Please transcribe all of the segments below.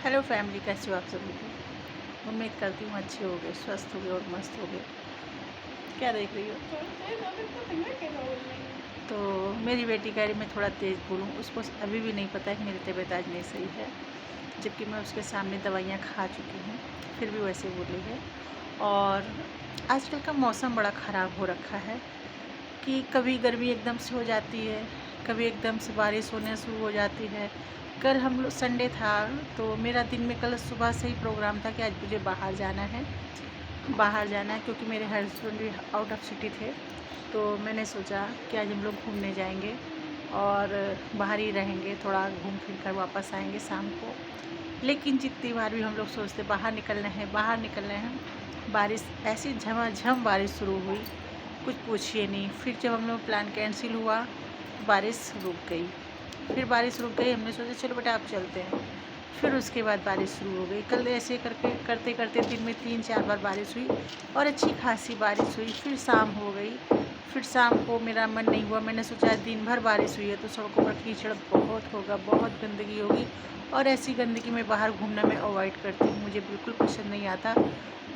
Hello family, कैसे हो आप सभी को। उम्मीद करती हूँ अच्छे होगे, स्वस्थ होगे और मस्त होगे। क्या देख रही हो? तो मेरी बेटी कह रही मैं थोड़ा तेज़ बोलूँ। उसको अभी भी नहीं पता है कि मेरी तबीयत आज नहीं सही है, जबकि मैं उसके सामने दवाइयाँ खा चुकी हूँ, फिर भी वैसे बोल रही है। और आजकल का मौसम बड़ा ख़राब हो रखा है कि कभी गर्मी एकदम से हो जाती है, कभी एकदम से बारिश होने शुरू हो जाती है। कल हम लोग संडे था, तो मेरा दिन में कल सुबह से ही प्रोग्राम था कि आज मुझे बाहर जाना है क्योंकि मेरे हस्बैंड भी आउट ऑफ सिटी थे। तो मैंने सोचा कि आज हम लोग घूमने जाएंगे और बाहर ही रहेंगे, थोड़ा घूम फिर कर वापस आएंगे शाम को। लेकिन जितनी बार भी हम लोग सोचते बाहर निकलना है, बारिश ऐसी झमाझम बारिश शुरू हुई, कुछ पूछिए नहीं। फिर जब हम लोग प्लान कैंसिल हुआ, बारिश रुक गई। हमने सोचा चलो बेटा आप चलते हैं। फिर उसके बाद बारिश शुरू हो गई। कल ऐसे करते करते दिन में 3-4 बार बारिश हुई और अच्छी खासी बारिश हुई। फिर शाम हो गई। फिर शाम को मेरा मन नहीं हुआ, मैंने सोचा दिन भर बारिश हुई है तो सड़कों पर कीचड़ बहुत होगा, बहुत गंदगी होगी, और ऐसी गंदगी में बाहर घूमना मैं अवॉइड करती हूँ, मुझे बिल्कुल पसंद नहीं आता।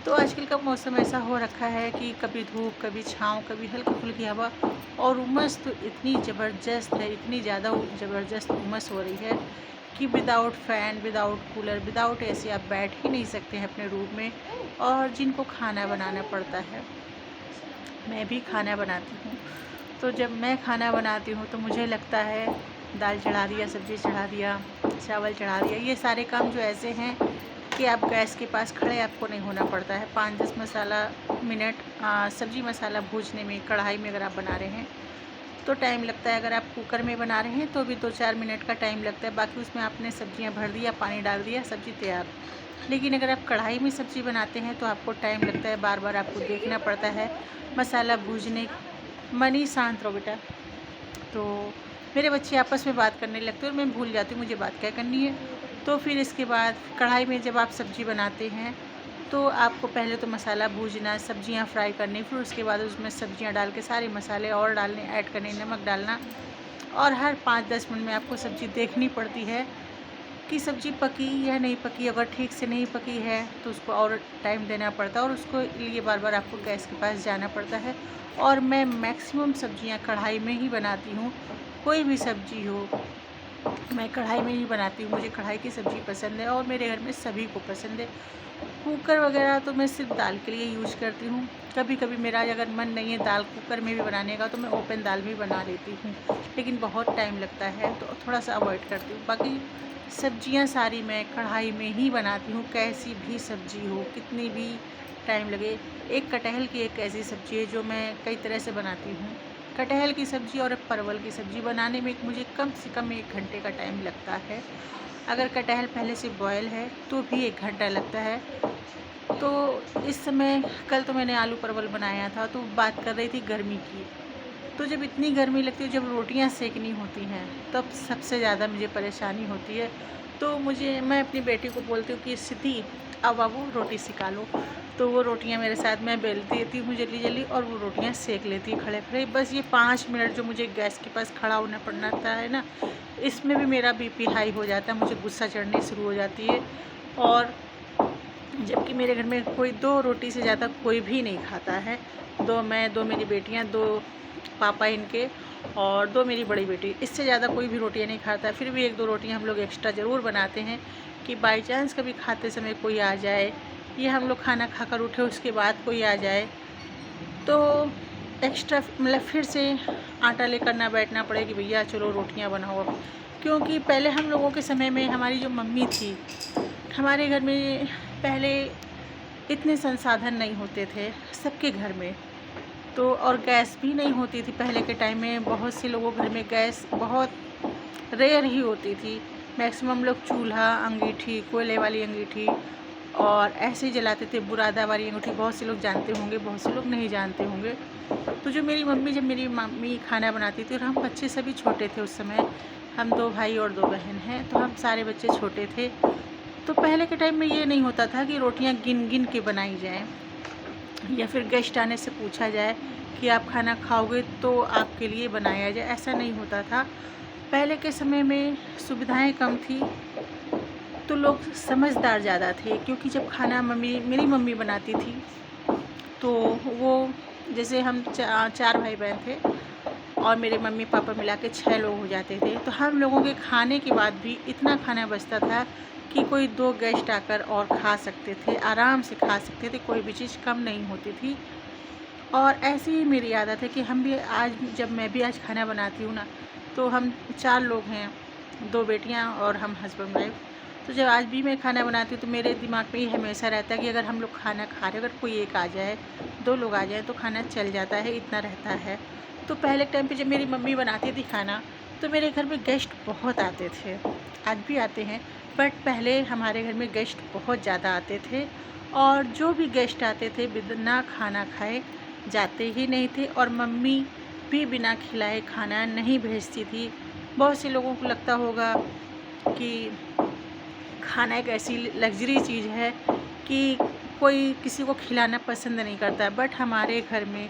तो आजकल का मौसम ऐसा हो रखा है कि कभी धूप, कभी छाँव, कभी हल्की फुल्की हवा, और उमस तो इतनी ज़बरदस्त है, इतनी ज़्यादा ज़बरदस्त उमस हो रही है कि without fan, without cooler, without AC आप बैठ ही नहीं सकते हैं अपने रूम में। और जिनको खाना बनाना पड़ता है, मैं भी खाना बनाती हूँ, तो जब मैं खाना बनाती हूँ तो मुझे लगता है दाल चढ़ा दिया, सब्ज़ी चढ़ा दिया, चावल चढ़ा दिया, ये सारे काम जो ऐसे हैं कि आप गैस के पास खड़े आपको नहीं होना पड़ता है। 5-10 मिनट सब्ज़ी मसाला भूजने में, कढ़ाई में अगर आप बना रहे हैं तो टाइम लगता है। अगर आप कुकर में बना रहे हैं तो भी 2-4 मिनट का टाइम लगता है। बाकी उसमें आपने सब्ज़ियाँ भर दिया, पानी डाल दिया, सब्ज़ी तैयार। लेकिन अगर आप कढ़ाई में सब्ज़ी बनाते हैं तो आपको टाइम लगता है, बार बार आपको देखना पड़ता है मसाला भूजने। मनी शांत रहो बेटा। तो मेरे बच्चे आपस में बात करने लगते हैं और मैं भूल जाती हूँ मुझे बात क्या करनी है। तो फिर इसके बाद कढ़ाई में जब आप सब्ज़ी बनाते हैं तो आपको पहले तो मसाला भूजना, सब्ज़ियाँ फ्राई करनी, फिर उसके बाद उसमें सब्ज़ियाँ डाल के सारे मसाले और डालने, ऐड करने, नमक डालना, और हर 5-10 मिनट में आपको सब्ज़ी देखनी पड़ती है कि सब्ज़ी पकी या नहीं पकी। अगर ठीक से नहीं पकी है तो उसको और टाइम देना पड़ता है, और उसको लिए बार बार आपको गैस के पास जाना पड़ता है। और मैं मैक्सिमम सब्ज़ियाँ कढ़ाई में ही बनाती हूँ, कोई भी सब्ज़ी हो मैं कढ़ाई में ही बनाती हूँ। मुझे कढ़ाई की सब्ज़ी पसंद है और मेरे घर में सभी को पसंद है। कुकर वगैरह तो मैं सिर्फ दाल के लिए यूज़ करती हूँ। कभी कभी मेरा अगर मन नहीं है दाल कुकर में भी बनाने का तो मैं ओपन दाल भी बना लेती हूँ, लेकिन बहुत टाइम लगता है तो थोड़ा सा अवॉइड करती हूँ। बाकी सब्जियाँ सारी मैं कढ़ाई में ही बनाती हूँ, कैसी भी सब्ज़ी हो, कितनी भी टाइम लगे। एक कटहल की एक ऐसी सब्ज़ी है जो मैं कई तरह से बनाती हूँ। कटहल की सब्ज़ी और परवल की सब्ज़ी बनाने में मुझे कम से कम 1 घंटे का टाइम लगता है। अगर कटहल पहले से बॉयल है तो भी 1 घंटा लगता है। तो इस समय कल तो मैंने आलू परवल बनाया था, तो बात कर रही थी गर्मी की। तो जब इतनी गर्मी लगती है, जब रोटियां सेकनी होती हैं, तब सबसे ज़्यादा मुझे परेशानी होती है। तो मैं अपनी बेटी को बोलती हूँ कि सिद्धि अब बाबू रोटी सिका लो। तो वो रोटियां मेरे साथ मैं बेलती रहती हूँ जल्दी जल्दी, और वो रोटियां सेक लेती है खड़े खड़े। बस ये 5 मिनट जो मुझे गैस के पास खड़ा होना पड़ता है ना, इसमें भी मेरा बीपी हाई हो जाता है, मुझे गुस्सा चढ़नी शुरू हो जाती है। और जबकि मेरे घर में कोई 2 रोटी से ज़्यादा कोई भी नहीं खाता है। 2 मैं, 2 मेरी बेटियाँ, 2 पापा इनके, और 2 मेरी बड़ी बेटी, इससे ज़्यादा कोई भी रोटियाँ नहीं खाता है। फिर भी 1-2 रोटियाँ हम लोग एक्स्ट्रा ज़रूर बनाते हैं कि बाई चांस कभी खाते समय कोई आ जाए, या हम लोग खाना खाकर उठे उसके बाद कोई आ जाए तो एक्स्ट्रा मतलब फिर से आटा लेकर ना बैठना पड़े कि भैया चलो रोटियां बनाओ अब। क्योंकि पहले हम लोगों के समय में हमारी जो मम्मी थी, हमारे घर में पहले इतने संसाधन नहीं होते थे सबके घर में, तो और गैस भी नहीं होती थी पहले के टाइम में। बहुत से लोगों के घर में गैस बहुत रेयर ही होती थी। मैक्सिमम लोग चूल्हा, अंगीठी, कोयले वाली अंगीठी और ऐसे ही जलाते थे। बुरादा वाली अंगूठी बहुत से लोग जानते होंगे, बहुत से लोग नहीं जानते होंगे। तो जब मेरी मम्मी खाना बनाती थी, और हम बच्चे सभी छोटे थे उस समय, हम 2 भाई और 2 बहन हैं, तो हम सारे बच्चे छोटे थे। तो पहले के टाइम में ये नहीं होता था कि रोटियां गिन गिन के बनाई जाएं, या फिर गेस्ट आने से पूछा जाए कि आप खाना खाओगे तो आपके लिए बनाया जाए, ऐसा नहीं होता था। पहले के समय में सुविधाएं कम थी, तो लोग समझदार ज़्यादा थे, क्योंकि जब खाना मेरी मम्मी बनाती थी तो वो, जैसे हम चार भाई बहन थे और मेरे मम्मी पापा मिला के 6 लोग हो जाते थे, तो हम लोगों के खाने के बाद भी इतना खाना बचता था कि कोई 2 गेस्ट आकर और खा सकते थे, आराम से खा सकते थे, कोई भी चीज़ कम नहीं होती थी। और ऐसी ही मेरी आदत है कि हम भी आज, जब मैं भी आज खाना बनाती हूँ ना, तो हम 4 लोग हैं, 2 बेटियाँ और हम हस्बैंड वाइफ। तो जब आज भी मैं खाना बनाती हूँ तो मेरे दिमाग में ये हमेशा रहता है कि अगर हम लोग खाना खा रहे हैं, अगर कोई एक आ जाए, 2 लोग आ जाए तो खाना चल जाता है, इतना रहता है। तो पहले टाइम पे जब मेरी मम्मी बनाती थी खाना, तो मेरे घर में गेस्ट बहुत आते थे, आज भी आते हैं, बट पहले हमारे घर में गेस्ट बहुत ज़्यादा आते थे। और जो भी गेस्ट आते थे बिना खाना खाए जाते ही नहीं थे, और मम्मी भी बिना खिलाए खाना नहीं भेजती थी। बहुत से लोगों को लगता होगा कि खाना एक ऐसी लग्जरी चीज़ है कि कोई किसी को खिलाना पसंद नहीं करता, बट हमारे घर में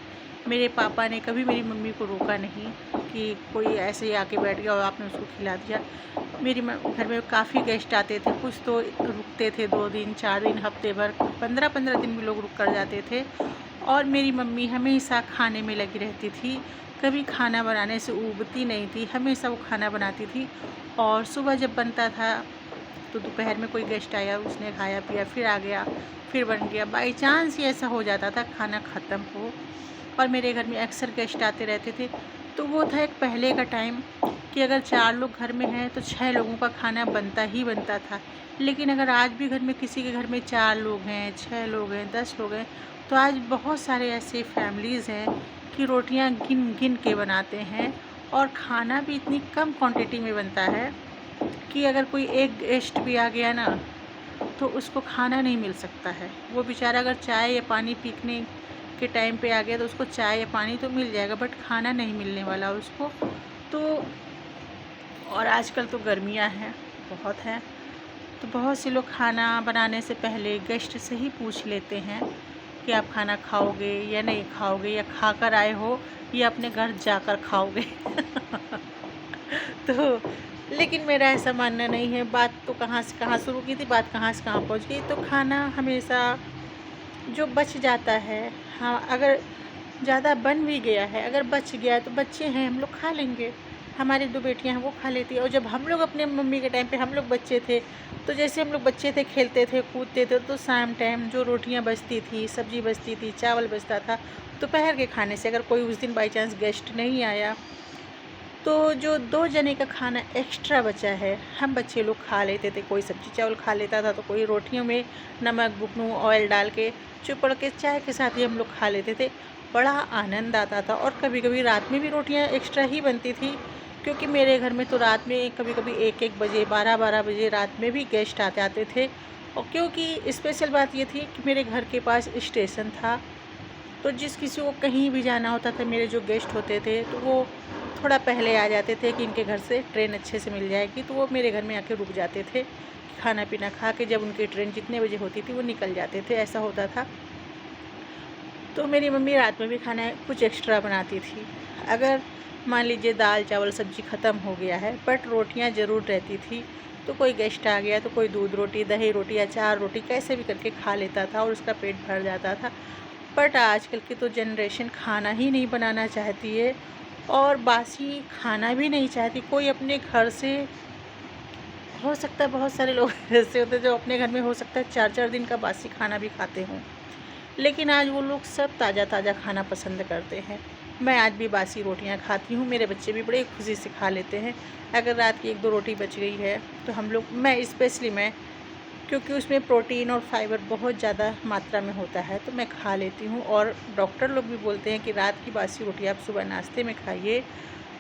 मेरे पापा ने कभी मेरी मम्मी को रोका नहीं कि कोई ऐसे ही आके बैठ गया और आपने उसको खिला दिया। मेरी घर में काफ़ी गेस्ट आते थे, कुछ तो रुकते थे 2 दिन 4 दिन, हफ्ते भर, 15-15 दिन भी लोग रुक कर जाते थे। और मेरी मम्मी हमेशा खाने में लगी रहती थी, कभी खाना बनाने से ऊबती नहीं थी, हमेशा वो खाना बनाती थी। और सुबह जब बनता था तो दोपहर में कोई गेस्ट आया, उसने खाया पिया, फिर आ गया, फिर बन गया। बाई चांस ही ऐसा हो जाता था खाना ख़त्म हो। और मेरे घर में अक्सर गेस्ट आते रहते थे, तो वो था एक पहले का टाइम कि अगर 4 लोग घर में हैं तो 6 लोगों का खाना बनता ही बनता था। लेकिन अगर आज भी घर में किसी के घर में 4 लोग हैं, 6 लोग हैं, 10 लोग हैं, तो आज बहुत सारे ऐसे फैमिलीज़ हैं कि रोटियां गिन गिन के बनाते हैं, और खाना भी इतनी कम क्वांटिटी में बनता है कि अगर कोई एक गेस्ट भी आ गया ना, तो उसको खाना नहीं मिल सकता है। वो बेचारा अगर चाय या पानी पीने के टाइम पे आ गया तो उसको चाय या पानी तो मिल जाएगा, बट खाना नहीं मिलने वाला उसको। तो और आजकल तो गर्मियाँ हैं, बहुत हैं, तो बहुत से लोग खाना बनाने से पहले गेस्ट से ही पूछ लेते हैं कि आप खाना खाओगे या नहीं खाओगे, या खाकर आए हो या अपने घर जाकर खाओगे। तो लेकिन मेरा ऐसा मानना नहीं है। बात तो कहाँ से कहाँ शुरू की थी, बात कहाँ से कहाँ पहुँच गई। तो खाना हमेशा जो बच जाता है, हाँ, अगर ज़्यादा बन भी गया है, अगर बच गया तो बच्चे हैं, हम लोग खा लेंगे। हमारी 2 बेटियां हैं, वो खा लेती है। और जब हम लोग अपने मम्मी के टाइम पे हम लोग बच्चे थे, तो जैसे हम लोग बच्चे थे, खेलते थे, कूदते थे, तो शाम टाइम जो रोटियां बचती थी, सब्ज़ी बचती थी, चावल बचता था, दोपहर के खाने से अगर कोई उस दिन बाई चांस गेस्ट नहीं आया, तो जो 2 जने का खाना एक्स्ट्रा बचा है, हम बच्चे लोग खा लेते थे। कोई सब्ज़ी चावल खा लेता था, तो कोई रोटियों में नमक बुकनू ऑयल डाल के चुपड़ के चाय के साथ ही हम लोग खा लेते थे। बड़ा आनंद आता था। और कभी कभी रात में भी रोटियां एक्स्ट्रा ही बनती थी, क्योंकि मेरे घर में तो रात में कभी कभी 1-1 बजे, 12-12 बजे रात में भी गेस्ट आते थे। और क्योंकि स्पेशल बात ये थी कि मेरे घर के पास स्टेशन था, तो जिस किसी को कहीं भी जाना होता था, मेरे जो गेस्ट होते थे, तो वो थोड़ा पहले आ जाते थे कि इनके घर से ट्रेन अच्छे से मिल जाएगी, तो वो मेरे घर में आके रुक जाते थे, खाना पीना खा के जब उनकी ट्रेन जितने बजे होती थी वो निकल जाते थे, ऐसा होता था। तो मेरी मम्मी रात में भी खाना कुछ एक्स्ट्रा बनाती थी। अगर मान लीजिए दाल चावल सब्ज़ी ख़त्म हो गया है, बट रोटियां ज़रूर रहती थी, तो कोई गेस्ट आ गया तो कोई दूध रोटी, दही रोटी, अचार रोटी कैसे भी करके खा लेता था और उसका पेट भर जाता था। बट आजकल की तो जनरेशन खाना ही नहीं बनाना चाहती है, और बासी खाना भी नहीं चाहती। कोई अपने घर से, हो सकता है बहुत सारे लोग ऐसे होते हैं जो अपने घर में हो सकता है 4-4 दिन का बासी खाना भी खाते हों, लेकिन आज वो लोग सब ताज़ा ताज़ा खाना पसंद करते हैं। मैं आज भी बासी रोटियां खाती हूँ, मेरे बच्चे भी बड़े खुशी से खा लेते हैं। अगर रात की 1-2 रोटी बच गई है तो हम लोग, मैं स्पेशली मैं, क्योंकि उसमें प्रोटीन और फाइबर बहुत ज़्यादा मात्रा में होता है, तो मैं खा लेती हूँ। और डॉक्टर लोग भी बोलते हैं कि रात की बासी रोटी आप सुबह नाश्ते में खाइए,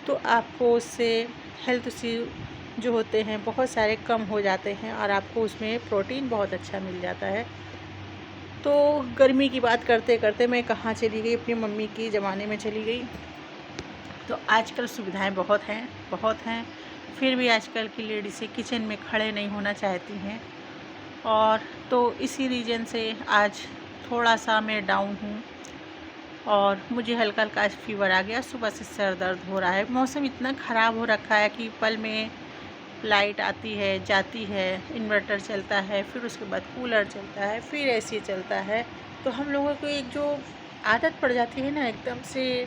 तो आपको उससे हेल्थ इश्यू जो होते हैं बहुत सारे कम हो जाते हैं, और आपको उसमें प्रोटीन बहुत अच्छा मिल जाता है। तो गर्मी की बात करते करते मैं कहाँ चली गई, अपनी मम्मी की ज़माने में चली गई। तो आजकल सुविधाएं बहुत हैं, बहुत हैं, फिर भी आजकल की लेडीज़ें किचन में खड़े नहीं होना चाहती हैं। और तो इसी रीज़न से आज थोड़ा सा मैं डाउन हूँ, और मुझे हल्का हल्का फीवर आ गया, सुबह से सर दर्द हो रहा है। मौसम इतना ख़राब हो रखा है कि पल में लाइट आती है जाती है, इन्वर्टर चलता है, फिर उसके बाद कूलर चलता है, फिर एसी चलता है। तो हम लोगों को एक जो आदत पड़ जाती है ना एकदम से।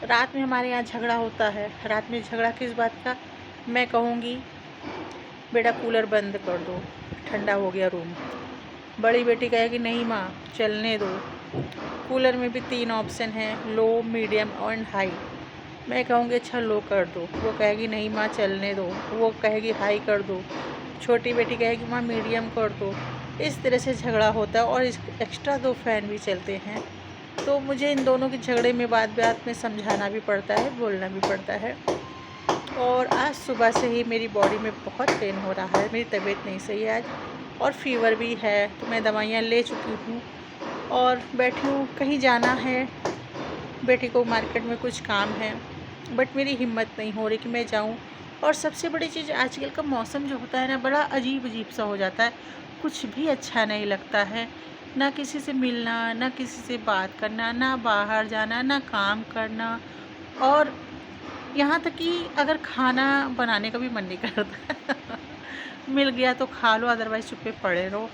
रात में हमारे यहाँ झगड़ा होता है। रात में झगड़ा किस बात का? मैं कहूँगी बेटा कूलर बंद कर दो, ठंडा हो गया रूम। बड़ी बेटी कहेगी नहीं माँ चलने दो। कूलर में भी 3 ऑप्शन हैं, लो, मीडियम और हाई। मैं कहूँगी अच्छा लो कर दो, वो कहेगी नहीं माँ चलने दो, वो कहेगी हाई कर दो। छोटी बेटी कहेगी माँ मीडियम कर दो। इस तरह से झगड़ा होता है और एक्स्ट्रा 2 फ़ैन भी चलते हैं। तो मुझे इन दोनों के झगड़े में बात बात में समझाना भी पड़ता है, बोलना भी पड़ता है। और आज सुबह से ही मेरी बॉडी में बहुत पेन हो रहा है, मेरी तबीयत नहीं सही है आज और फ़ीवर भी है। तो मैं दवाइयाँ ले चुकी हूँ और बैठी हूँ। कहीं जाना है, बेटी को मार्केट में कुछ काम है, बट मेरी हिम्मत नहीं हो रही कि मैं जाऊँ। और सबसे बड़ी चीज़ आजकल का मौसम जो होता है ना बड़ा अजीब अजीब सा हो जाता है, कुछ भी अच्छा नहीं लगता है। ना किसी से मिलना, ना किसी से बात करना, ना बाहर जाना, ना काम करना, और यहाँ तक कि अगर खाना बनाने का भी मन नहीं करता मिल गया तो खा लो, अदरवाइज़ चुप्पे पड़े रहो।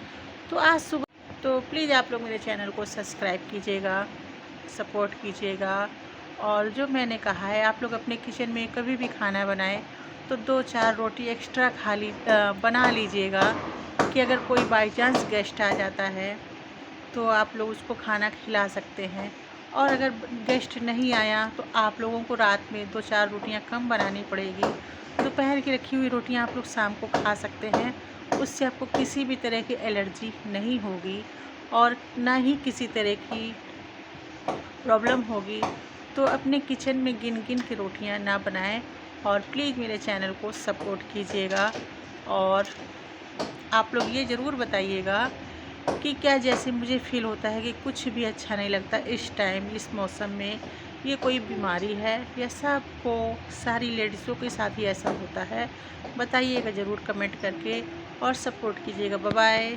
तो आज सुबह तो प्लीज़ आप लोग मेरे चैनल को सब्सक्राइब कीजिएगा, सपोर्ट कीजिएगा। और जो मैंने कहा है आप लोग अपने किचन में कभी भी खाना बनाएं तो 2-4 रोटी एक्स्ट्रा बना लीजिएगा कि अगर कोई बाई चांस गेस्ट आ जाता है तो आप लोग उसको खाना खिला सकते हैं। और अगर गेस्ट नहीं आया तो आप लोगों को रात में 2-4 रोटियां कम बनानी पड़ेगी। दोपहर की रखी हुई रोटियां आप लोग शाम को खा सकते हैं। उससे आपको किसी भी तरह की एलर्जी नहीं होगी और ना ही किसी तरह की प्रॉब्लम होगी। तो अपने किचन में गिन गिन के रोटियां ना बनाएं और प्लीज़ मेरे चैनल को सपोर्ट कीजिएगा। और आप लोग ये ज़रूर बताइएगा कि क्या जैसे मुझे फ़ील होता है कि कुछ भी अच्छा नहीं लगता इस टाइम, इस मौसम में, ये कोई बीमारी है या सबको, सारी लेडीज़ों के साथ ही ऐसा होता है? बताइएगा ज़रूर कमेंट करके और सपोर्ट कीजिएगा। Bye bye.